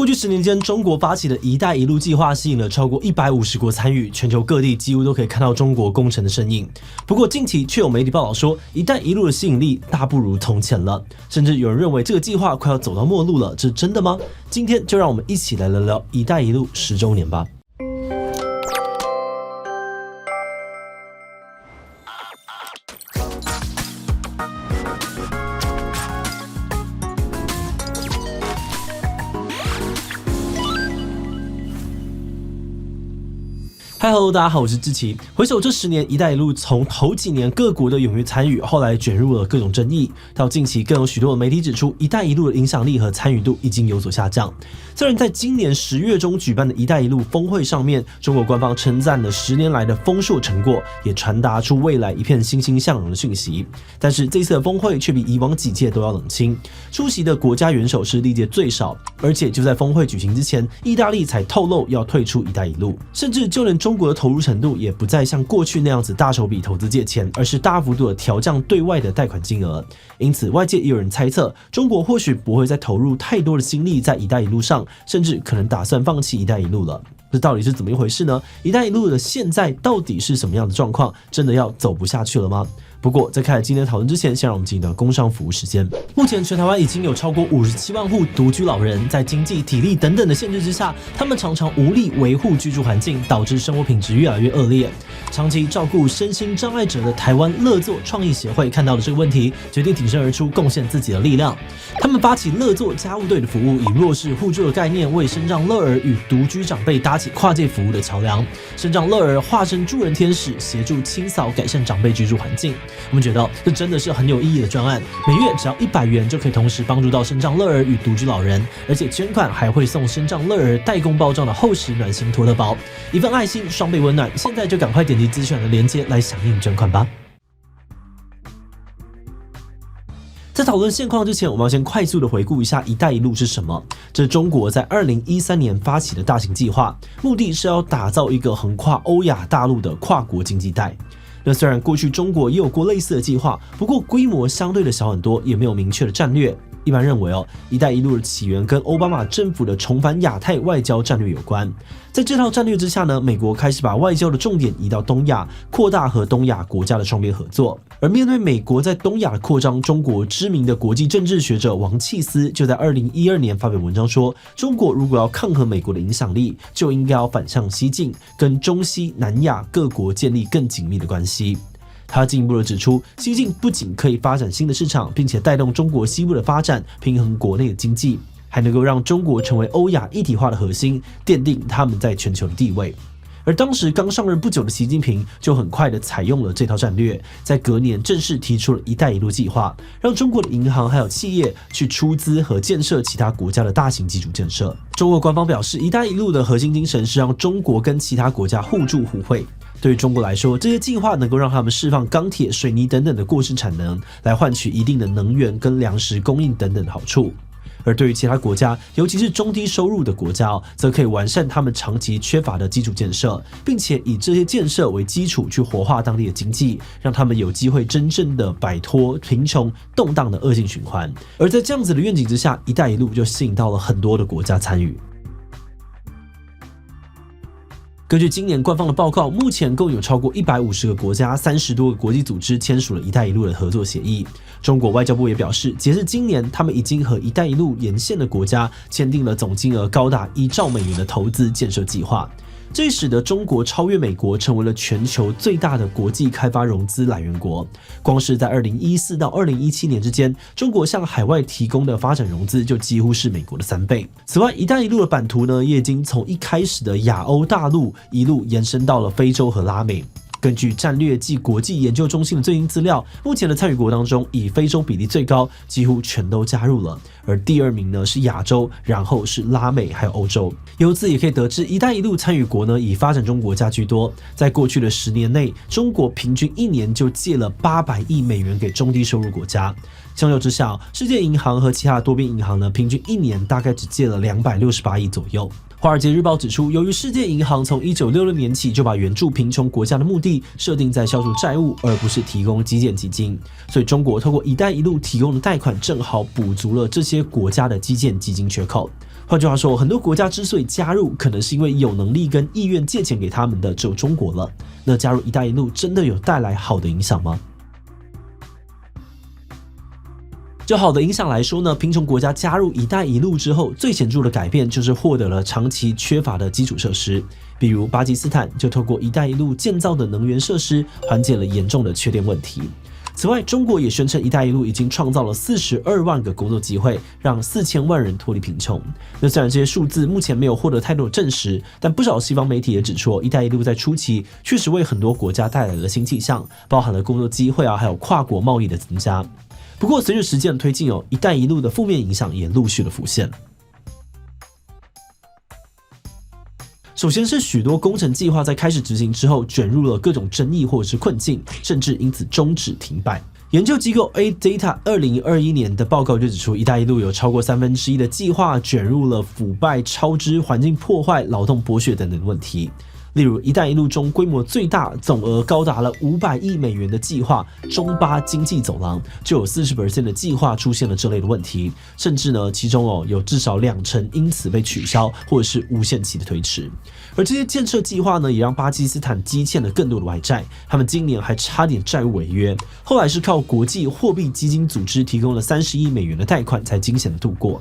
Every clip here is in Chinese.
过去10年间，中国发起的一带一路计划吸引了超过150国参与，全球各地几乎都可以看到中国工程的身影。不过近期却有媒体报道说，一带一路的吸引力大不如从前了，甚至有人认为这个计划快要走到末路了，这是真的吗？今天就让我们一起来聊聊一带一路10周年吧。Hello， 大家好，我是志奇。回首这10年，一带一路从头几年各国的踊跃参与，后来卷入了各种争议，到近期更有许多的媒体指出，一带一路的影响力和参与度已经有所下降。虽然在今年10月中举办的一带一路峰会上面，中国官方称赞了10年来的丰硕成果，也传达出未来一片欣欣向荣的讯息，但是这次的峰会却比以往几届都要冷清。出席的国家元首是历届最少，而且就在峰会举行之前，意大利才透露要退出一带一路，甚至就连中国的投入程度也不再像过去那样子大手笔投资借钱，而是大幅度的调降对外的贷款金额。因此，外界也有人猜测，中国或许不会再投入太多的心力在一带一路上，甚至可能打算放弃一带一路了。这到底是怎么一回事呢？一带一路的现在到底是什么样的状况？真的要走不下去了吗？不过，在开始今天的讨论之前，先让我们进入到工商服务时间。目前，全台湾已经有超过57万户独居老人，在经济、体力等等的限制之下，他们常常无力维护居住环境，导致生活品质越来越恶劣。长期照顾身心障碍者的台湾乐作创意协会看到了这个问题，决定挺身而出，贡献自己的力量。他们发起乐作家务队的服务，以弱势互助的概念，为身障乐儿与独居长辈搭起跨界服务的桥梁。身障乐儿化身助人天使，协助清扫改善长辈居住环境。我们觉得这真的是很有意义的专案，每月只要100元就可以同时帮助到身障乐儿与独居老人，而且捐款还会送身障乐儿代工包装的厚实暖心托特包，一份爱心，双倍温暖。现在就赶快点击资讯栏的连结来响应捐款吧。在讨论现况之前，我们要先快速的回顾一下一带一路是什么。这是中国在2013年发起的大型计划，目的是要打造一个横跨欧亚大陆的跨国经济带。那虽然过去中国也有过类似的计划，不过规模相对的小很多，也没有明确的战略。一般认为一带一路的起源跟奥巴马政府的重返亚太外交战略有关。在这套战略之下呢，美国开始把外交的重点移到东亚，扩大和东亚国家的双边合作。而面对美国在东亚的扩张，中国知名的国际政治学者王弃思就在2012年发表文章说，中国如果要抗衡美国的影响力，就应该要反向西进，跟中西南亚各国建立更紧密的关系。他进一步的指出，西进不仅可以发展新的市场，并且带动中国西部的发展，平衡国内的经济，还能够让中国成为欧亚一体化的核心，奠定他们在全球的地位。而当时刚上任不久的习近平就很快的采用了这套战略，在隔年正式提出了一带一路计划，让中国的银行还有企业去出资和建设其他国家的大型基础建设。中国官方表示，一带一路的核心精神是让中国跟其他国家互助互惠。对于中国来说，这些计划能够让他们释放钢铁、水泥等等的过剩产能，来换取一定的能源跟粮食供应等等的好处。而对于其他国家，尤其是中低收入的国家，则可以完善他们长期缺乏的基础建设，并且以这些建设为基础去活化当地的经济，让他们有机会真正的摆脱贫穷动荡的恶性循环。而在这样子的愿景之下，一带一路就吸引到了很多的国家参与。根据今年官方的报告，目前共有超过150个国家、30多个国际组织签署了一带一路的合作协议。中国外交部也表示，截至今年，他们已经和一带一路沿线的国家签订了总金额高达1兆美元的投资建设计划。这使得中国超越美国，成为了全球最大的国际开发融资来源国。光是在2014到2017年之间，中国向海外提供的发展融资就几乎是美国的3倍。此外，一带一路的版图呢，也已经从一开始的亚欧大陆一路延伸到了非洲和拉美。根据战略暨国际研究中心的最新资料，目前的参与国当中，以非洲比例最高，几乎全都加入了。而第2名呢是亚洲，然后是拉美还有欧洲。由此也可以得知，一带一路参与国呢以发展中国家居多。在过去的10年内，中国平均1年就借了800亿美元给中低收入国家。相较之下，世界银行和其他多边银行呢，平均1年大概只借了268亿左右。华尔街日报指出，由于世界银行从1966年起就把援助贫穷国家的目的设定在消除债务，而不是提供基建基金，所以中国透过一带一路提供的贷款正好补足了这些国家的基建基金缺口。换句话说，很多国家之所以加入，可能是因为有能力跟意愿借钱给他们的只有中国了。那加入“一带一路”真的有带来好的影响吗？就好的影响来说呢，贫穷国家加入“一带一路”之后，最显著的改变就是获得了长期缺乏的基础设施。比如巴基斯坦就透过“一带一路”建造的能源设施，缓解了严重的缺电问题。此外，中国也宣称“一带一路”已经创造了42万个工作机会，让4000万人脱离贫穷。那虽然这些数字目前没有获得太多的证实，但不少西方媒体也指出，“一带一路”在初期确实为很多国家带来了新气象，包含了工作机会还有跨国贸易的增加。不过，随着时间的推进“一带一路”的负面影响也陆续的浮现。首先是许多工程计划在开始执行之后，卷入了各种争议或者是困境，甚至因此终止停摆。研究机构 A-Data 2021年的报告就指出，“一带一路”有超过1/3的计划卷入了腐败、超支、环境破坏、劳动剥削等等的问题。例如，“一带一路”中规模最大、总额高达了500亿美元的计划——中巴经济走廊，就有40% 的计划出现了这类的问题，甚至呢，其中有至少20%因此被取消或者是无限期的推迟。而这些建设计划呢，也让巴基斯坦积欠了更多的外债，他们今年还差点债务违约，后来是靠国际货币基金组织提供了30亿美元的贷款才惊险的度过。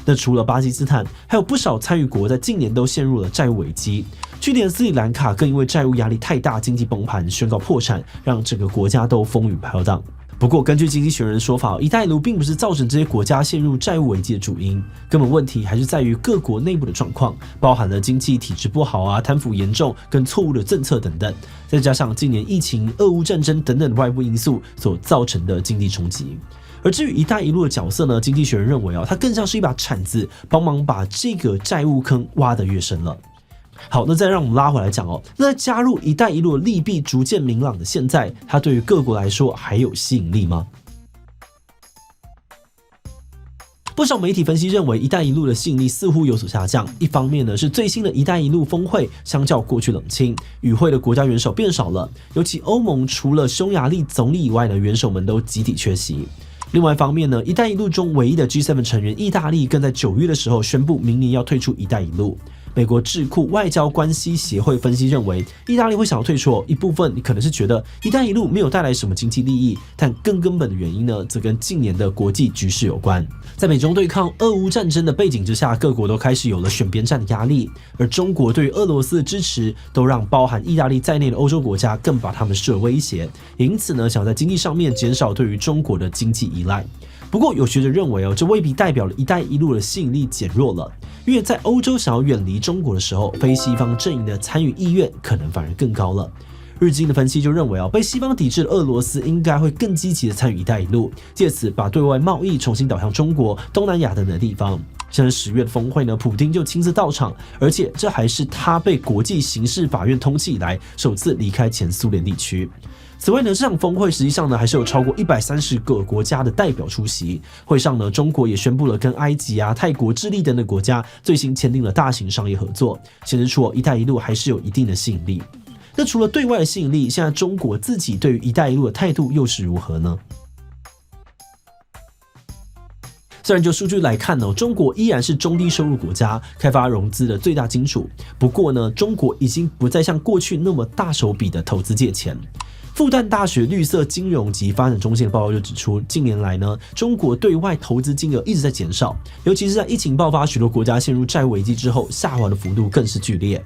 那除了巴基斯坦，还有不少参与国在近年都陷入了债务危机。去年斯里兰卡更因为债务压力太大，经济崩盘，宣告破产，让整个国家都风雨飘荡。不过，根据经济学人的说法，“一带一路”并不是造成这些国家陷入债务危机的主因，根本问题还是在于各国内部的状况，包含了经济体制不好贪腐严重跟错误的政策等等，再加上今年疫情、俄乌战争等等的外部因素所造成的经济冲击。而至于“一带一路”的角色呢，经济学人认为它更像是一把铲子，帮忙把这个债务坑挖得越深了。好，那再让我们拉回来讲那在加入“一带一路”的利弊逐渐明朗的现在，它对于各国来说还有吸引力吗？不少媒体分析认为，“一带一路”的吸引力似乎有所下降。一方面呢，是最新的“一带一路”峰会相较过去冷清，与会的国家元首变少了，尤其欧盟除了匈牙利总理以外的元首们都集体缺席。另外一方面呢，“一带一路”中唯一的 G7 成员意大利更在9月的时候宣布明年要退出“一带一路”。美国智库外交关系协会分析认为，意大利会想要退出一部分可能是觉得“一带一路”没有带来什么经济利益，但更根本的原因呢，则跟近年的国际局势有关。在美中对抗俄乌战争的背景之下，各国都开始有了选边站的压力，而中国对于俄罗斯的支持，都让包含意大利在内的欧洲国家更把他们视为威胁，也因此呢，想在经济上面减少对于中国的经济依赖。不过，有学者认为这未必代表了“一带一路”的吸引力减弱了，因为在欧洲想要远离中国的时候，非西方阵营的参与意愿可能反而更高了。日经的分析就认为被西方抵制的俄罗斯应该会更积极的参与“一带一路”，借此把对外贸易重新导向中国、东南亚等等地方。像是10月的峰会呢，普丁就亲自到场，而且这还是他被国际刑事法院通缉以来首次离开前苏联地区。此外呢，这场峰会实际上呢，还是有超过130个国家的代表出席。会上呢，中国也宣布了跟埃及泰国、智利等等国家最新签订了大型商业合作，显示出“一带一路”还是有一定的吸引力。那除了对外的吸引力，现在中国自己对于“一带一路”的态度又是如何呢？虽然就数据来看中国依然是中低收入国家，开发融资的最大金主。不过呢，中国已经不再像过去那么大手笔的投资借钱。复旦大学绿色金融及发展中心的报告就指出，近年来呢，中国对外投资金额一直在减少，尤其是在疫情爆发，许多国家陷入债务危机之后，下滑的幅度更是剧烈。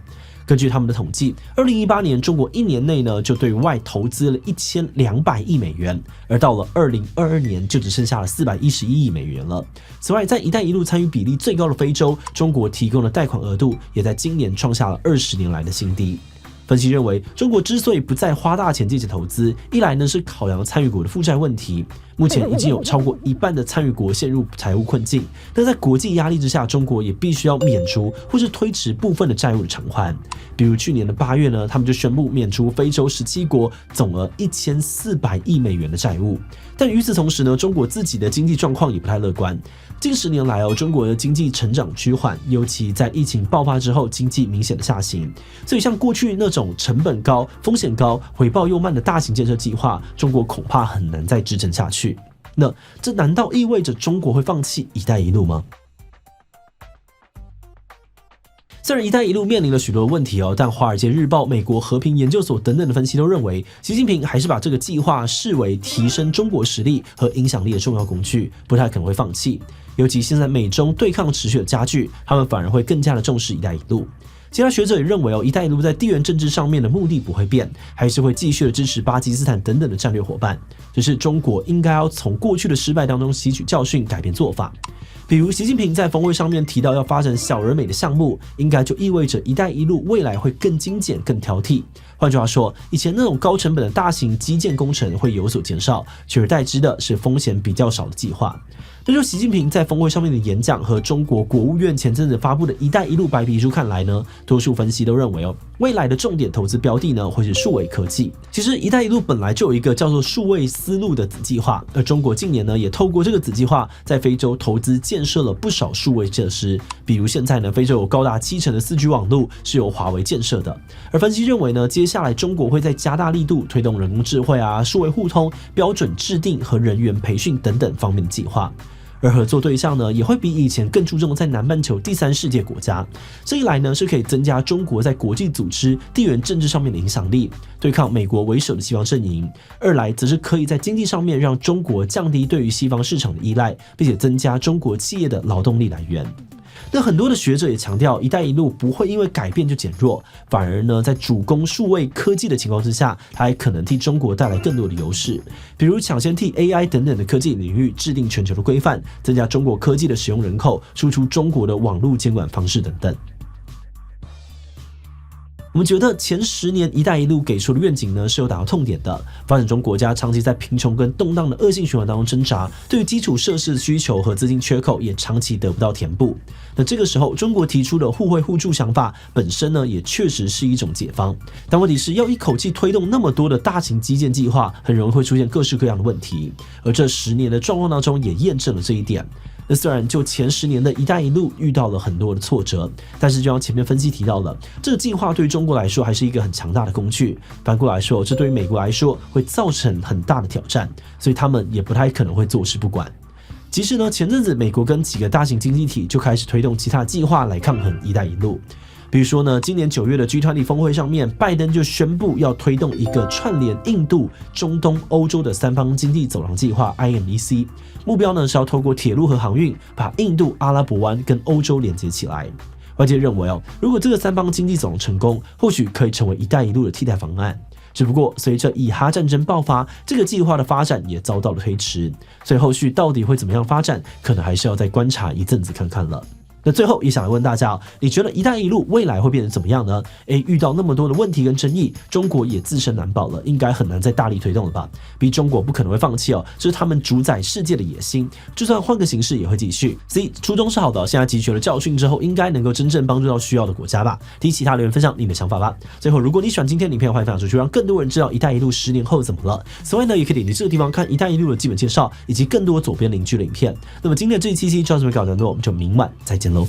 根据他们的统计，2018年中国1年内呢就对外投资了1200亿美元，而到了2022年就只剩下了411亿美元了。此外，在“一带一路”参与比例最高的非洲，中国提供的贷款额度也在今年创下了20年来的新低。分析认为，中国之所以不再花大钱借钱投资，一来呢是考量参与国的负债问题，目前已经有超过一半的参与国陷入财务困境。但在国际压力之下，中国也必须要免除或是推迟部分的债务的偿还。比如去年的8月呢，他们就宣布免除非洲17国总额1400亿美元的债务。但与此同时呢，中国自己的经济状况也不太乐观。近10年来中国的经济成长趋缓，尤其在疫情爆发之后，经济明显的下行。所以像过去那种成本高、风险高、回报又慢的大型建设计划，中国恐怕很难再支撑下去。那这难道意味着中国会放弃“一带一路”吗？虽然“一带一路”面临了许多问题但《华尔街日报》、美国和平研究所等等的分析都认为，习近平还是把这个计划视为提升中国实力和影响力的重要工具，不太可能会放弃。尤其现在美中对抗持续的加剧，他们反而会更加的重视“一带一路”。其他学者也认为一带一路在地缘政治上面的目的不会变，还是会继续的支持巴基斯坦等等的战略伙伴。只是中国应该要从过去的失败当中吸取教训，改变做法。比如习近平在峰会上面提到要发展小而美的项目，应该就意味着一带一路未来会更精简、更挑剔。换句话说，以前那种高成本的大型基建工程会有所减少，取而代之的是风险比较少的计划。那就习近平在峰会上面的演讲和中国国务院前阵子发布的一带一路白皮书看来呢，多数分析都认为未来的重点投资标的呢会是数位科技。其实一带一路本来就有一个叫做数位丝路的子计划，而中国近年呢也透过这个子计划在非洲投资建设了不少数位设施，比如现在呢非洲有高达70%的4G 网络是由华为建设的。而分析认为呢，接下来中国会再加大力度推动人工智慧数位互通、标准制定和人员培训等等方面的计划。而合作对象呢，也会比以前更注重在南半球第三世界国家。这一来呢，是可以增加中国在国际组织、地缘政治上面的影响力，对抗美国为首的西方阵营；二来则是可以在经济上面让中国降低对于西方市场的依赖，并且增加中国企业的劳动力来源。那很多的学者也强调，一带一路不会因为改变就减弱，反而呢，在主攻数位科技的情况之下，它还可能替中国带来更多的优势，比如抢先替 AI 等等的科技领域制定全球的规范，增加中国科技的使用人口，输出中国的网络监管方式等等。我们觉得前10年一带一路给出的愿景呢是有打到痛点的，发展中国家长期在贫穷跟动荡的恶性循环当中挣扎，对于基础设施的需求和资金缺口也长期得不到填补。那这个时候中国提出的互惠互助想法本身呢也确实是一种解方，但问题是要一口气推动那么多的大型基建计划，很容易会出现各式各样的问题，而这10年的状况当中也验证了这一点。那虽然就前10年的一带一路遇到了很多的挫折，但是就像前面分析提到了，这个计划对于中国来说还是一个很强大的工具。反过来说，这对于美国来说会造成很大的挑战，所以他们也不太可能会坐视不管。其实呢，前阵子美国跟几个大型经济体就开始推动其他计划来抗衡一带一路。比如说呢，今年9月的 G20 峰会上面，拜登就宣布要推动一个串联印度、中东、欧洲的3方经济走廊计划 IMEC， 目标呢是要透过铁路和航运，把印度、阿拉伯湾跟欧洲连接起来。外界认为如果这个3方经济走廊成功，或许可以成为一带一路的替代方案。只不过随着以哈战争爆发，这个计划的发展也遭到了推迟，所以后续到底会怎么样发展，可能还是要再观察一阵子看看了。那最后也想来问大家你觉得一带一路未来会变成怎么样呢？遇到那么多的问题跟争议，中国也自身难保了，应该很难再大力推动了吧？毕中国不可能会放弃这是他们主宰世界的野心，就算换个形式也会继续。所以初衷是好的，现在汲取了教训之后，应该能够真正帮助到需要的国家吧。替其他留言分享你的想法吧。最后，如果你喜欢今天的影片，欢迎分享出去，让更多人知道一带一路10年后怎么了。此外呢，也可以点击这个地方看一带一路的基本介绍，以及更多左边邻居的影片。那么今天的这一期就到这边告一段落，我们就明晚再见喽。